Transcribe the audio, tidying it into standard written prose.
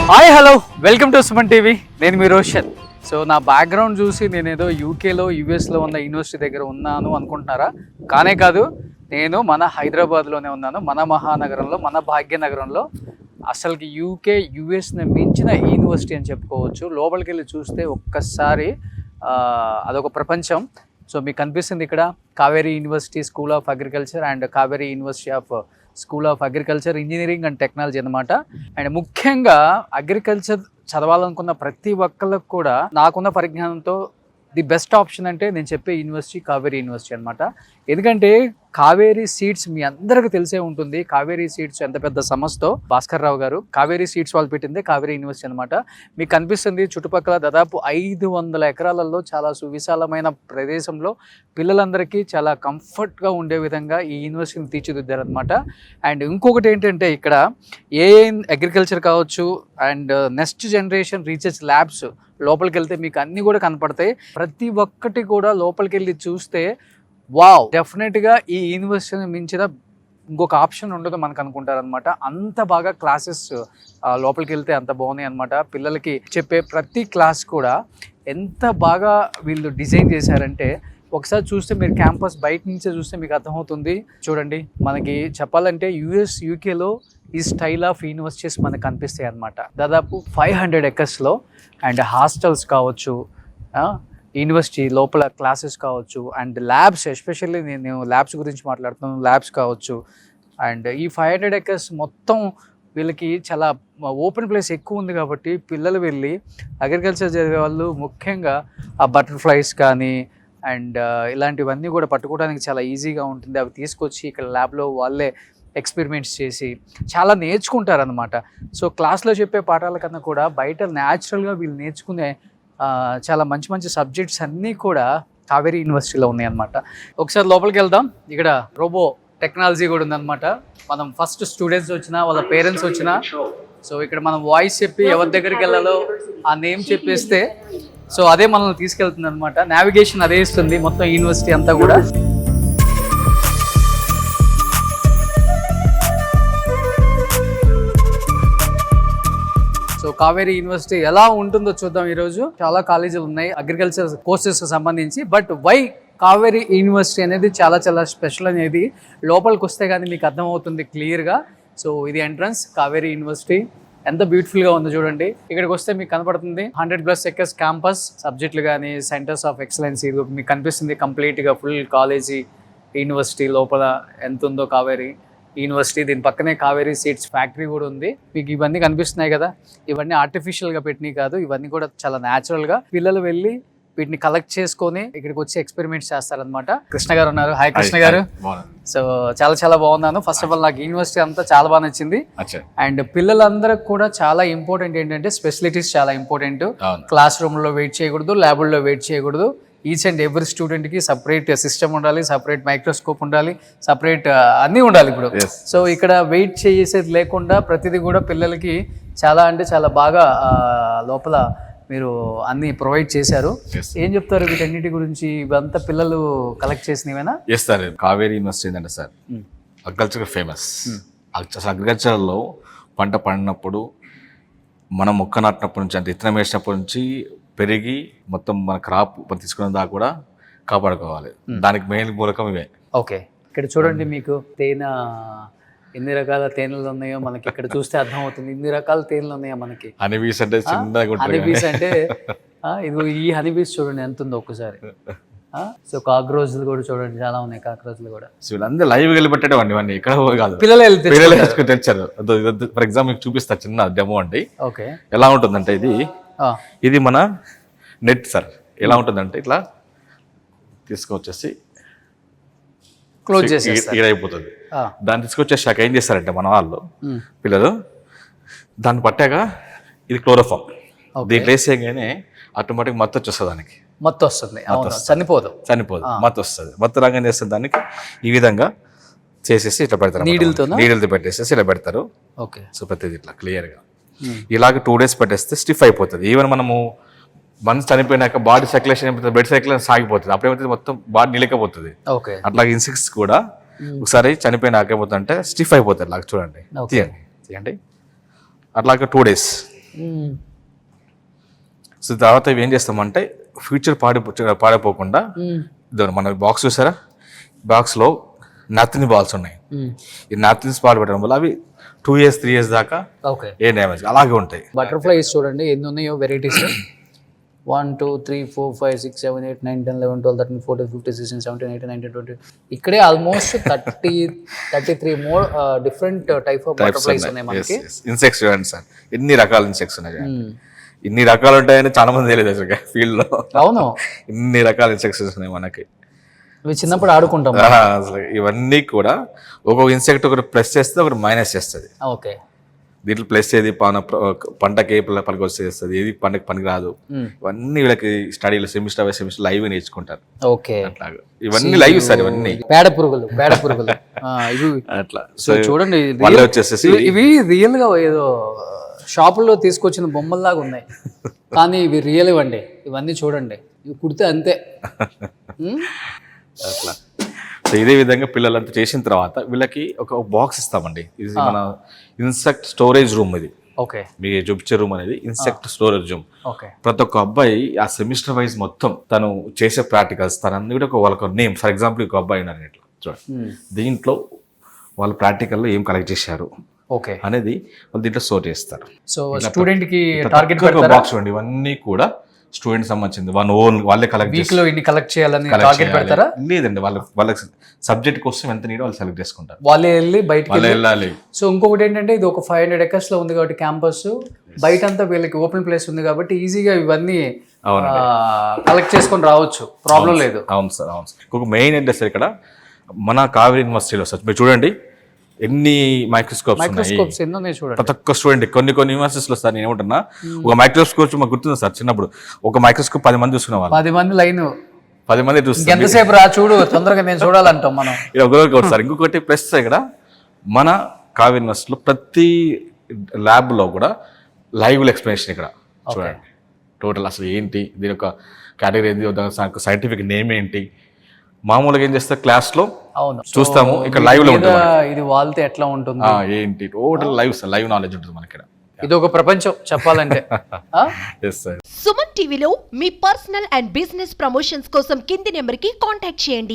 Hi hello welcome to Suman TV. నేను మీ Roshan. So నా background చూసి నేను ఏదో యూకేలో యూఎస్లో ఉన్న యూనివర్సిటీ దగ్గర ఉన్నాను అనుకుంటున్నారా? కానే కాదు, నేను మన హైదరాబాద్లోనే ఉన్నాను, మన మహానగరంలో, మన భాగ్యనగరంలో. అసలుకి యూకే యూఎస్ని మించిన యూనివర్సిటీ అని చెప్పుకోవచ్చు. లోపలికి వెళ్ళి చూస్తే ఒక్కసారి అదొక ప్రపంచం. సో మీకు కనిపిస్తుంది ఇక్కడ Kaveri university school of agriculture and Kaveri university of school of agriculture engineering and technology అనమాట. అండ్ ముఖ్యంగా అగ్రికల్చర్ చదవాలనుకున్న ప్రతి ఒక్కళ్ళకు కూడా నాకున్న పరిజ్ఞానంతో ది బెస్ట్ ఆప్షన్ అంటే నేను చెప్పే యూనివర్సిటీ కావేరీ యూనివర్సిటీ అనమాట. ఎందుకంటే కావేరీ సీడ్స్ మీ అందరికీ తెలిసే ఉంటుంది. కావేరీ సీడ్స్ ఎంత పెద్ద సంస్థో, భాస్కర్ రావు గారు కావేరీ సీడ్స్ వాళ్ళు పెట్టిందే కావేరీ యూనివర్సిటీ అనమాట. మీకు కనిపిస్తుంది చుట్టుపక్కల దాదాపు 500 ఎకరాలలో చాలా సువిశాలమైన ప్రదేశంలో పిల్లలందరికీ చాలా కంఫర్ట్గా ఉండే విధంగా ఈ యూనివర్సిటీని తీర్చిదిద్దారనమాట. అండ్ ఇంకొకటి ఏంటంటే ఇక్కడ అగ్రికల్చర్ కావచ్చు and next generation research labs లోపలికి వెళ్తే మీకు అన్నీ కూడా కనపడతాయి. ప్రతి ఒక్కటి కూడా లోపలికి వెళ్ళి చూస్తే వావ్, డెఫినెట్గా ఈ యూనివర్సిటీని మించిన ఇంకొక ఆప్షన్ ఉండదు మనకు అనుకుంటారనమాట. అంత బాగా క్లాసెస్ లోపలికి వెళ్తే అంత బాగున్నాయి అనమాట. పిల్లలకి చెప్పే ప్రతి క్లాస్ కూడా ఎంత బాగా వీళ్ళు డిజైన్ చేశారంటే ఒకసారి చూస్తే మీరు క్యాంపస్ బయట నుంచే చూస్తే మీకు అర్థమవుతుంది. చూడండి, మనకి చెప్పాలంటే యూఎస్ యూకేలో ఈ స్టైల్ ఆఫ్ యూనివర్సిటీస్ మనకు కనిపిస్తాయి అనమాట. దాదాపు 500 ఎకర్స్లో అండ్ హాస్టల్స్ కావచ్చు, యూనివర్సిటీ లోపల క్లాసెస్ కావచ్చు అండ్ ల్యాబ్స్, ఎస్పెషల్లీ నేను ల్యాబ్స్ గురించి మాట్లాడుతున్నాను, ల్యాబ్స్ కావచ్చు. అండ్ ఈ 500 ఎకర్స్ మొత్తం వీళ్ళకి చాలా ఓపెన్ ప్లేస్ ఎక్కువ ఉంది కాబట్టి పిల్లలు వెళ్ళి అగ్రికల్చర్ చదివే వాళ్ళు ముఖ్యంగా ఆ బటర్ఫ్లైస్ కానీ అండ్ ఇలాంటివన్నీ కూడా పట్టుకోవడానికి చాలా ఈజీగా ఉంటుంది. అవి తీసుకొచ్చి ఇక్కడ ల్యాబ్లో వాళ్ళే ఎక్స్పెరిమెంట్స్ చేసి చాలా నేర్చుకుంటారనమాట. సో క్లాస్లో చెప్పే పాఠాల కన్నా కూడా బయట న్యాచురల్గా వీళ్ళు నేర్చుకునే చాలా మంచి మంచి సబ్జెక్ట్స్ అన్నీ కూడా కావేరీ యూనివర్సిటీలో ఉన్నాయన్నమాట. ఒకసారి లోపలికి వెళ్దాం. ఇక్కడ రోబో టెక్నాలజీ కూడా ఉందన్నమాట. మనం ఫస్ట్ స్టూడెంట్స్ వచ్చినా వాళ్ళ పేరెంట్స్ వచ్చినా సో ఇక్కడ మనం వాయిస్ చెప్పి ఎవరి దగ్గరికి వెళ్ళాలో ఆ నేమ్ చెప్పేస్తే సో అదే మనల్ని తీసుకెళ్తుంది అనమాట. నావిగేషన్ అదే ఇస్తుంది మొత్తం యూనివర్సిటీ అంతా కూడా. సో కావేరీ యూనివర్సిటీ ఎలా ఉంటుందో చూద్దాం ఈరోజు. చాలా కాలేజీలు ఉన్నాయి అగ్రికల్చర్ కోర్సెస్ సంబంధించి. బట్ వై కావేరీ యూనివర్సిటీ అనేది చాలా చాలా స్పెషల్ అనేది లోపలికి వస్తే కానీ మీకు అర్థమవుతుంది క్లియర్గా. సో ఇది ఎంట్రన్స్ కావేరీ యూనివర్సిటీ. ఎంత బ్యూటిఫుల్గా ఉందో చూడండి. ఇక్కడికి వస్తే మీకు కనపడుతుంది 100+ ఎకర్స్ క్యాంపస్, సబ్జెక్టులు కానీ సెంటర్స్ ఆఫ్ ఎక్సలెన్స్ ఇది మీకు కనిపిస్తుంది. కంప్లీట్గా ఫుల్ కాలేజీ యూనివర్సిటీ లోపల ఎంత ఉందో కావేరీ యూనివర్సిటీ. దీని పక్కనే కావేరీ సీడ్స్ ఫ్యాక్టరీ కూడా ఉంది. మీకు ఇవన్నీ కనిపిస్తున్నాయి కదా, ఇవన్నీ ఆర్టిఫిషియల్గా పెట్టినవి కాదు, ఇవన్నీ కూడా చాలా న్యాచురల్గా పిల్లలు వెళ్ళి వీటిని కలెక్ట్ చేసుకొని ఇక్కడికి వచ్చి ఎక్స్పెరిమెంట్స్ చేస్తారనమాట. కృష్ణ గారు ఉన్నారు. హాయ్ కృష్ణ గారు. సో చాలా చాలా బాగున్నాను. ఫస్ట్ ఆఫ్ ఆల్ నాకు యూనివర్సిటీ అంతా చాలా బాగా నచ్చింది. అండ్ పిల్లలందరికి కూడా చాలా ఇంపార్టెంట్ ఏంటంటే ఫెసిలిటీస్ చాలా ఇంపార్టెంట్. క్లాస్ రూమ్లో వెయిట్ చేయకూడదు, ల్యాబుల్లో వెయిట్ చేయకూడదు. ఈచ్ అండ్ ఎవ్రీ స్టూడెంట్కి సపరేట్ సిస్టమ్ ఉండాలి, సపరేట్ మైక్రోస్కోప్ ఉండాలి, సపరేట్ అన్నీ ఉండాలి ఇప్పుడు. సో ఇక్కడ వెయిట్ చేసేది లేకుండా ప్రతిదీ కూడా పిల్లలకి చాలా అంటే చాలా బాగా లోపల మీరు అన్ని ప్రొవైడ్ చేశారు. ఏం చెప్తారు వీటన్నిటి గురించి? ఇవంతా పిల్లలు కలెక్ట్ చేసినవేనా? ఎస్ సార్, కావేరీ యూనివర్సిటీ ఏంటంటే సార్ అగ్రికల్చర్ ఫేమస్. అసలు అగ్రికల్చర్లో పంట పండినప్పుడు మనం మొక్క నాటినప్పటి నుంచి అంటే విత్తనం వేసినప్పటి నుంచి పెరిగి మొత్తం మన క్రాప్ తీసుకున్న దాకా కూడా కాపాడుకోవాలి. దానికి మెయిన్ మూలకం ఇవే. ఓకే, ఇక్కడ చూడండి మీకు తేనె ఎన్ని రకాల తేనెలు ఉన్నాయో మనకి ఇక్కడ చూస్తే అర్థమవుతుంది. ఇన్ని రకాల తేనెలు ఉన్నాయో మనకి. హనీబీస్ అంటే చిన్నగా హనీబీస్ అంటే ఇది ఈ హనీబీస్ చూడండి ఎంత ఉందో ఒక్కసారి. సో కాక్రోచ్లు కూడా చూడండి చాలా ఉన్నాయి. కాక్రోచ్లు కూడా వీళ్ళందరూ లైవ్ వెళ్ళి పెట్టేవాడిని ఇవన్నీ ఇక్కడ కాదు, పిల్లలు తెచ్చారు. ఫర్ ఎగ్జాంపుల్ మీకు చూపిస్తా చిన్న డెమో అండి. ఓకే, ఎలా ఉంటుందంటే ఇది మన నెట్ సార్. ఎలా ఉంటుందంటే ఇట్లా తీసుకొచ్చేసి క్లోజ్ చేసి అయిపోతుంది. దాన్ని తీసుకొచ్చేసాక ఏం చేస్తారంటే మన వాళ్ళు పిల్లలు దాన్ని పట్టాక ఇది క్లోరోఫామ్ దీంట్లో వేసేయగానే ఆటోమేటిక్ మత్తు వచ్చేస్తుంది. దానికి మత్తు వస్తుంది, చనిపోదు మత్తు వస్తుంది. మత్తు రాగా చేస్తుంది దానికి ఈ విధంగా చేసేసి ఇట్లా పెడతారు. నీడిల్తో పెట్టేసేసి ఇలా పెడతారు. ఓకే, సో ప్రతిది ఇట్లా క్లియర్గా ఇలాగ 2 days పెట్టేస్తే స్టిఫ్ అయిపోతుంది. ఈవెన్ మనము మనసు చనిపోయినాక బాడీ సర్క్యులేషన్ అయిపోతుంది, బ్లడ్ సర్క్యులేషన్ సాగిపోతుంది. అప్పుడేమైతే మొత్తం బాడీ నిలకపోతుంది. అట్లాగే ఇన్సెక్ట్స్ కూడా ఒకసారి చనిపోయినాక ఏమవుతుందంటే స్టిఫ్ అయిపోతుంది. లాగా చూడండి, తీయండి. అట్లాగే 2 days సో తర్వాత ఇవి ఏం చేస్తామంటే ఫ్యూచర్ పాడైపోకుండా మన బాక్స్ చూసారా, బాక్స్లో నాప్కిన్ బాల్స్ ఉన్నాయి. ఈ నాప్కిన్స్ బాల్ పెట్టడం వల్ల అవి 2 years 3 years దాకా ఓకే ఏ డ్యామేజ్ అలాగే ఉంటాయి. బటర్ఫ్లైస్ చూడండి ఎన్ని ఉన్నాయో వెరైటీస్. 1 2 3 4 5 6 7 8 9 10 11 12 13 14 15 16 17 18 19 20 ఇక్కడే almost 33 more different type of butterflies ఉన్నాయి మనకి. ఇన్సెక్ట్స్ చూడండి సార్, ఎన్ని రకాల ఇన్సెక్ట్స్ ఉన్నాయి. ఇన్ని రకాలు ఉంటాయని చాలా మంది తెలియదు అసలు ఫీల్డ్ లో. అవును, ఇన్ని రకాల ఇన్సెక్ట్స్ ఉన్నాయి మనకి. ఇవి చిన్నప్పుడు ఆడుకుంటాం అసలు. ఇవన్నీ కూడా ఒక్కొక్క ఇన్సెక్ట్ ఒకటి ప్లస్ చేస్తే ఒకటి మైనస్ చేస్తుంది. ఓకే, దీంట్లో ప్లస్ ఏది పంటకి పనికి వచ్చేస్తుంది, ఏది పంటకి పనికి రాదు. ఇవన్నీ వీళ్ళకి స్టడీలో సెమిస్టర్ బై సెమిస్టర్ లైవ్ నేర్చుకుంటారు. ఓకే, అట్లాగా ఇవన్నీ లైవ్ సార్. ఇవన్నీ పేడ పురుగులు ఇవి అట్లా. సో చూడండి మళ్ళీ వచ్చేసేసి ఇవి రియల్ గా ఏదో షాపుల్లో తీసుకొచ్చిన బొమ్మల్లాగా ఉన్నాయి, కానీ ఇవి రియల్ ఇవ్వండి. ఇవన్నీ చూడండి, ఇవి కుడితే అంతే. అట్లా. సో ఇదే విధంగా పిల్లలంతా చేసిన తర్వాత వీళ్ళకి ఒక బాక్స్ ఇస్తామండి. ఇది మన ఇన్సెక్ట్ స్టోరేజ్ రూమ్. ఇది ఓకే, మీకు చూపించే రూమ్ అనేది ఇన్సెక్ట్ స్టోరేజ్ రూమ్. ఓకే, ప్రతి ప్రతి ఒక్క అబ్బాయి ఆ సెమిస్టర్ వైజ్ మొత్తం తను చేసే ప్రాక్టికల్స్ తనన్నీ కూడా వాళ్ళకి నేమ్. ఫర్ ఎగ్జాంపుల్ ఒక అబ్బాయి ఉన్నారు ఇట్లా చూడండి, దీంట్లో వాళ్ళు ప్రాక్టికల్లో ఏం కలెక్ట్ చేశారు ఓకే అనేది వాళ్ళు దీంట్లో స్టోర్ చేస్తారు. సో స్టూడెంట్ కి టార్గెట్ బాక్స్ చూడండి, ఇవన్నీ కూడా స్టూడెంట్ సంబంధించింది. వాళ్ళే కలెక్ట్ వీక్ లో ఇన్ని కలెక్ట్ చేయాలని టార్గెట్ పెడతారా? లేదండి, వాళ్ళకి సబ్జెక్ట్ కోసం ఎంత నీడో వాళ్ళు సెలెక్ట్ చేసుకుంటారు. వాళ్ళే వెళ్ళి బయటకి వెళ్ళాలి. సో ఇంకొకటి ఏంటంటే ఇది ఒక 500 acres లో ఉంది కాబట్టి క్యాంపస్ బయట అంతా వీళ్ళకి ఓపెన్ ప్లేస్ ఉంది కాబట్టి ఈజీగా ఇవన్నీ కలెక్ట్ చేసుకొని రావచ్చు, ప్రాబ్లం లేదు. అవును సార్, అవును సార్. ఇంకొక మెయిన్ ఏంటంటే సార్ ఇక్కడ మన కావేరీ యూనివర్సిటీలో సార్ మీరు చూడండి ఎన్ని మైక్రోస్కోప్స్ ఎన్నో చూడండి. ప్రతి ఒక్క స్టూడెంట్ కొన్ని యూనివర్సిటీస్ లో సార్ నేను ఏమంటున్నా, ఒక మైక్రోస్కోప్ మాకు గుర్తుంది సార్, చిన్నప్పుడు ఒక మైక్రోస్కోప్ 10 మంది చూసుకునే వాళ్ళు. 10 మంది లైన్ 10 మంది చూస్తారు. ఎంతసేపు రా చూడు, తొందరగా నేను చూడాలంటాం మనం. ఒకటి సార్. ఇంకొకటి ప్లస్ ఇక్కడ మన కావేరీ యూనివర్సిటీలో ప్రతి ల్యాబ్ లో కూడా లైవ్ ఎక్స్ప్లెనేషన్ ఇక్కడ చూడండి. టోటల్ అసలు ఏంటి, దీని యొక్క కేటగిరీ ఏంటి, సైంటిఫిక్ నేమ్ ఏంటి. మామూలుగా ఏం చేస్తారు క్లాస్ లో అవును చూస్తాము, ఇక్కడ లైవ్ లో ఉంటుంది. ఇది వాళ్తే ఎట్లా ఉంటుంది ఏంటి టోటల్ లైవ్ నాలెడ్జ్ ఉంటుంది మనకి. ఇది ఒక ప్రపంచం చెప్పాలంటే. సుమన్ టీవీలో మీ పర్సనల్ అండ్ బిజినెస్ ప్రమోషన్స్ కోసం కింది నెంబర్ కి కాంటాక్ట్ చేయండి.